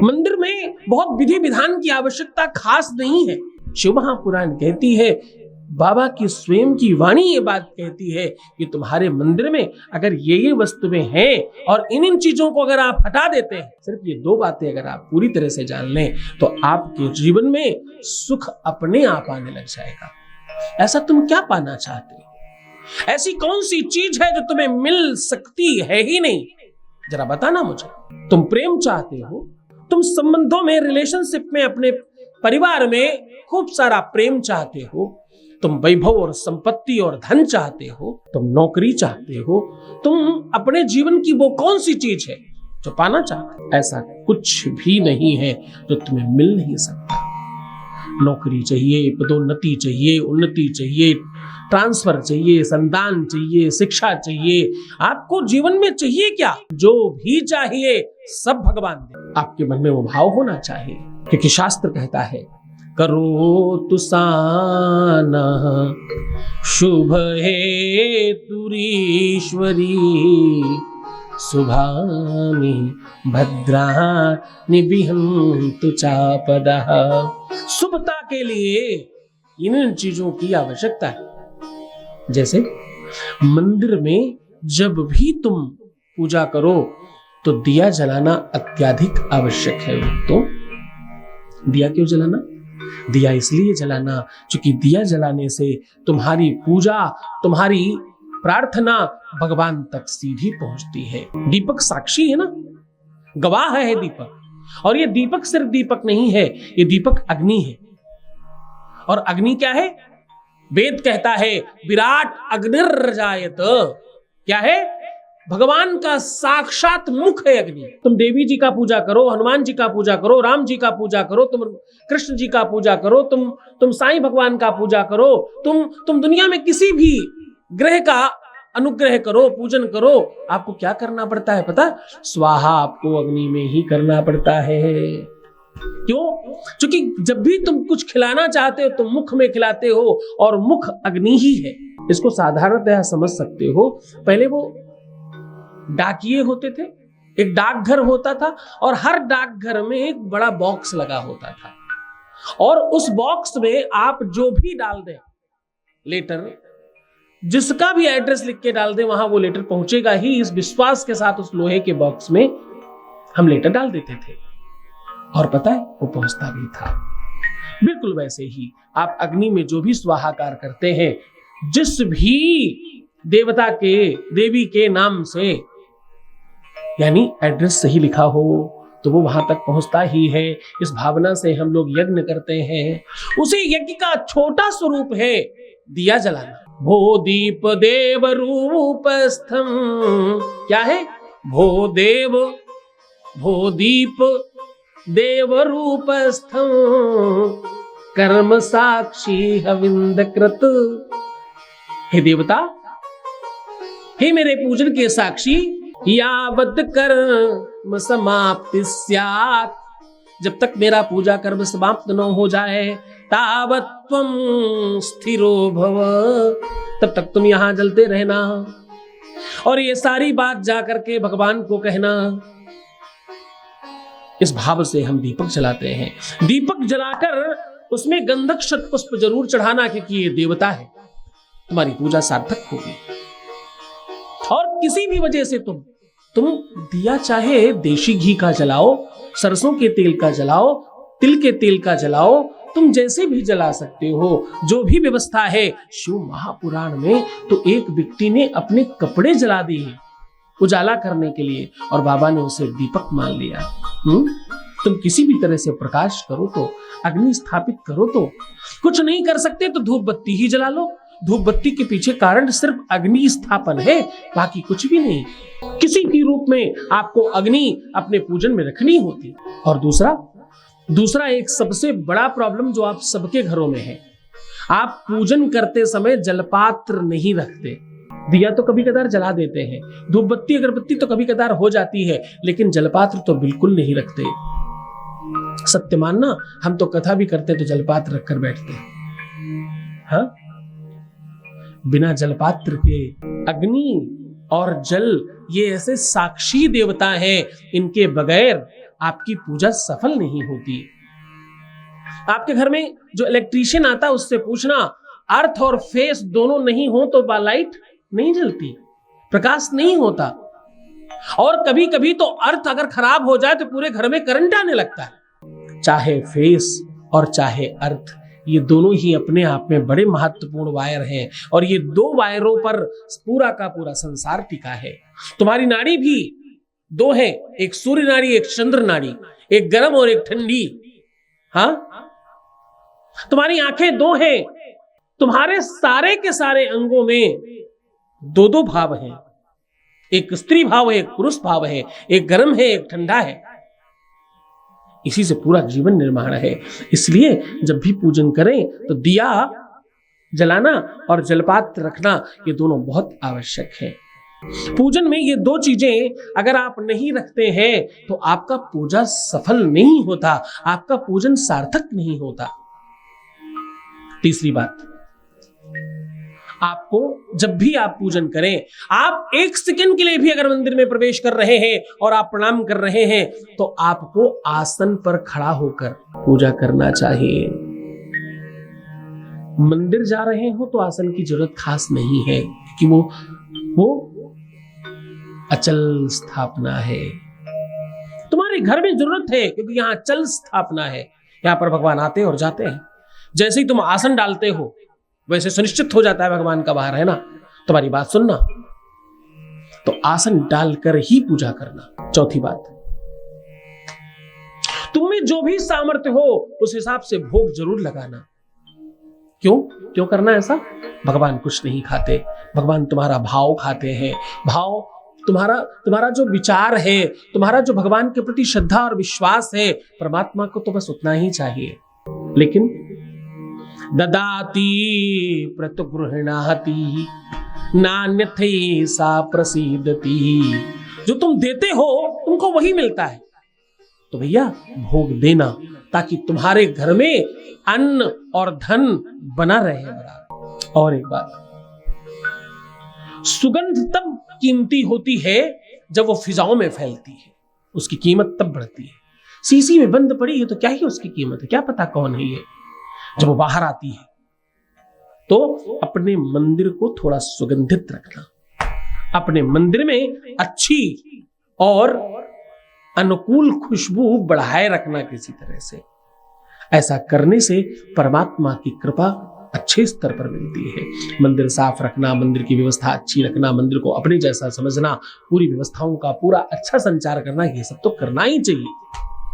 मंदिर में बहुत विधि विधान की आवश्यकता खास नहीं है। शिव महापुराण कहती है, बाबा की स्वयं की वाणी ये बात कहती है कि तुम्हारे मंदिर में अगर ये वस्तुएं हैं और इन चीजों को अगर आप हटा देते हैं, सिर्फ ये दो बातें अगर आप पूरी तरह से जान लें, तो आपके जीवन में सुख अपने आप आने लग जाएगा। ऐसा तुम क्या पाना चाहते हो? ऐसी कौन सी चीज है जो तुम्हें मिल सकती है ही नहीं? जरा बताना मुझे। तुम प्रेम चाहते हो, तुम संबंधों में, रिलेशनशिप में, अपने परिवार में खूब सारा प्रेम चाहते हो, तुम वैभव और संपत्ति और धन चाहते हो, तुम नौकरी चाहते हो, तुम अपने जीवन की वो कौन सी चीज है जो पाना चाहते हो? ऐसा कुछ भी नहीं है जो तुम्हें मिल नहीं सकता। नौकरी चाहिए, पदोन्नति चाहिए, उन्नति चाहिए, ट्रांसफर चाहिए, संतान चाहिए, शिक्षा चाहिए, आपको जीवन में चाहिए क्या? जो भी चाहिए सब भगवान दे। आपके मन में वो भाव होना चाहिए, क्योंकि शास्त्र कहता है, करो तुसाना शुभ हे तुरीश्वरी शुभानि भद्रानि विहन्तु चापदः। शुभता के लिए इन चीजों की आवश्यकता है। जैसे मंदिर में जब भी तुम पूजा करो तो दिया जलाना अत्याधिक आवश्यक है। तो दिया क्यों जलाना? दिया इसलिए जलाना क्योंकि दिया जलाने से तुम्हारी पूजा, तुम्हारी प्रार्थना भगवान तक सीधी पहुंचती है। दीपक साक्षी है ना, गवाह है दीपक। और ये दीपक सिर्फ दीपक नहीं है, ये दीपक अग्नि है। और अग्नि क्या है? वेद कहता है, विराट अग्निर्जायत। क्या है? भगवान का साक्षात मुख है अग्नि। तुम देवी जी का पूजा करो, हनुमान जी का पूजा करो, राम जी का पूजा करो, तुम कृष्ण जी का पूजा करो, तुम साईं भगवान का पूजा करो, तुम दुनिया में किसी भी ग्रह का अनुग्रह करो, पूजन करो, आपको क्या करना पड़ता है पता? स्वाहा आपको अग्नि में ही करना पड़ता है। क्यों? क्योंकि जब भी तुम कुछ खिलाना चाहते हो तो मुख में खिलाते हो, और मुख अग्नि ही है। इसको साधारणतः समझ सकते हो। पहले वो डाकिये होते थे, एक डाकघर होता था, और हर डाकघर में एक बड़ा बॉक्स लगा होता था, और उस बॉक्स में आप जो भी डाल दें लेटर, जिसका भी एड्रेस लिख के डाल दें, वहां वो लेटर पहुंचेगा ही। इस विश्वास के साथ उस लोहे के बॉक्स में हम लेटर डाल देते थे, और पता है वो पहुंचता भी था। बिल्कुल वैसे ही आप अग्नि में जो भी स्वाहाकार करते हैं, जिस भी देवता के, देवी के नाम से, यानी एड्रेस सही लिखा हो तो वो वहां तक पहुंचता ही है। इस भावना से हम लोग यज्ञ करते हैं। उसी यज्ञ का छोटा स्वरूप है दिया जलाना। भो दीप देव रूपस्थम। क्या है? भो दीप देव रूपस्थम कर्म साक्षी हविंद कृत। हे देवता, हे मेरे पूजन के साक्षी, यावत कर्म समाप्ति स्यात्, जब तक मेरा पूजा कर्म समाप्त न हो जाए, तावत त्वं स्थिरो भव, तब तक तुम यहां जलते रहना। और ये सारी बात जाकर के भगवान को कहना। इस भाव से हम दीपक जलाते हैं। दीपक जलाकर उसमें गंधक शतपुष्प जरूर चढ़ाना, क्योंकि ये देवता है, तुम्हारी पूजा सार्थक होगी। और किसी भी वजह से तुम दिया चाहे देशी घी का जलाओ, सरसों के तेल का जलाओ, तिल के तेल का जलाओ, तुम जैसे भी जला सकते हो। जो भी व्यवस्था है शिव महापुराण में, तो एक व्यक्ति ने अपने कपड़े जला दिए उजाला करने के लिए, और बाबा ने उसे दीपक मान लिया। तुम किसी भी तरह से प्रकाश करो तो, अग्नि स्थापित करो तो, कुछ नहीं कर सकते तो धूप बत्ती ही जला लो। धूप बत्ती के पीछे कारण सिर्फ अग्नि स्थापन है, बाकी कुछ भी नहीं। किसी भी रूप में आपको अग्नि अपने पूजन में रखनी होती। और दूसरा एक सबसे बड़ा प्रॉब्लम जो आप सबके घरों में है, आप पूजन करते समय जलपात्र नहीं रखते। दिया तो कभी कदार जला देते हैं, धूप बत्ती अगरबत्ती तो कभी कदार हो जाती है, लेकिन जलपात्र तो बिल्कुल नहीं रखते। सत्य मानना, हम तो कथा भी करते तो जलपात्र रखकर बैठते। हाँ, बिना जलपात्र के अग्नि और जल ये ऐसे साक्षी देवता हैं, इनके बगैर आपकी पूजा सफल नहीं होती। आपके घर में जो इलेक्ट्रीशियन आता है उससे पूछना, अर्थ और फेस दोनों नहीं हो तो लाइट नहीं जलती, प्रकाश नहीं होता। और कभी कभी तो अर्थ अगर खराब हो जाए तो पूरे घर में करंट आने लगता है। चाहे फेस और चाहे अर्थ, ये दोनों ही अपने आप में बड़े महत्वपूर्ण वायर हैं और ये दो वायरों पर पूरा का पूरा संसार टिका है। तुम्हारी नाड़ी भी दो है, एक सूर्य नाड़ी, एक चंद्र नाड़ी, एक गर्म और एक ठंडी। हाँ, तुम्हारी आंखें दो हैं, तुम्हारे सारे के सारे अंगों में दो दो भाव हैं, एक स्त्री भाव है, एक पुरुष भाव है, एक गर्म है, एक ठंडा है। इसी से पूरा जीवन निर्माण है। इसलिए जब भी पूजन करें तो दिया जलाना और जलपात्र रखना, ये दोनों बहुत आवश्यक है। पूजन में ये दो चीजें अगर आप नहीं रखते हैं तो आपका पूजा सफल नहीं होता, आपका पूजन सार्थक नहीं होता। तीसरी बात, आपको जब भी आप पूजन करें, आप एक सेकंड के लिए भी अगर मंदिर में प्रवेश कर रहे हैं और आप प्रणाम कर रहे हैं तो आपको आसन पर खड़ा होकर पूजा करना चाहिए। मंदिर जा रहे हो तो आसन की जरूरत खास नहीं है, क्योंकि वो अचल स्थापना है। तुम्हारे घर में जरूरत है क्योंकि यहां अचल स्थापना है, यहां पर भगवान आते और जाते हैं। जैसे ही तुम आसन डालते हो वैसे सुनिश्चित हो जाता है भगवान का बाहर है ना। तुम्हारी बात सुनना, तो आसन डालकर ही पूजा करना। चौथी बात, तुम में जो भी सामर्थ्य हो उस हिसाब से भोग जरूर लगाना। क्यों करना ऐसा? भगवान कुछ नहीं खाते, भगवान तुम्हारा भाव खाते हैं। भाव तुम्हारा जो विचार है, तुम्हारा जो भगवान के प्रति श्रद्धा और विश्वास है, परमात्मा को तो बस उतना ही चाहिए। लेकिन ददाति प्रतिगृह्णाति नान्यथै सा प्रसीदति, जो तुम देते हो तुमको वही मिलता है। तो भैया भोग देना ताकि तुम्हारे घर में अन्न और धन बना रहे बराबर। और एक बात, सुगंध तब कीमती होती है जब वो फिजाओं में फैलती है, उसकी कीमत तब बढ़ती है। शीशी में बंद पड़ी है तो क्या ही उसकी कीमत है, क्या पता कौन है ये। जब वो बाहर आती है तो अपने मंदिर को थोड़ा सुगंधित रखना, अपने मंदिर में अच्छी और अनुकूल खुशबू बढ़ाए रखना किसी तरह से। ऐसा करने से परमात्मा की कृपा अच्छे स्तर पर मिलती है। मंदिर साफ रखना, मंदिर की व्यवस्था अच्छी रखना, मंदिर को अपने जैसा समझना, पूरी व्यवस्थाओं का पूरा अच्छा संचार करना, ये सब तो करना ही चाहिए।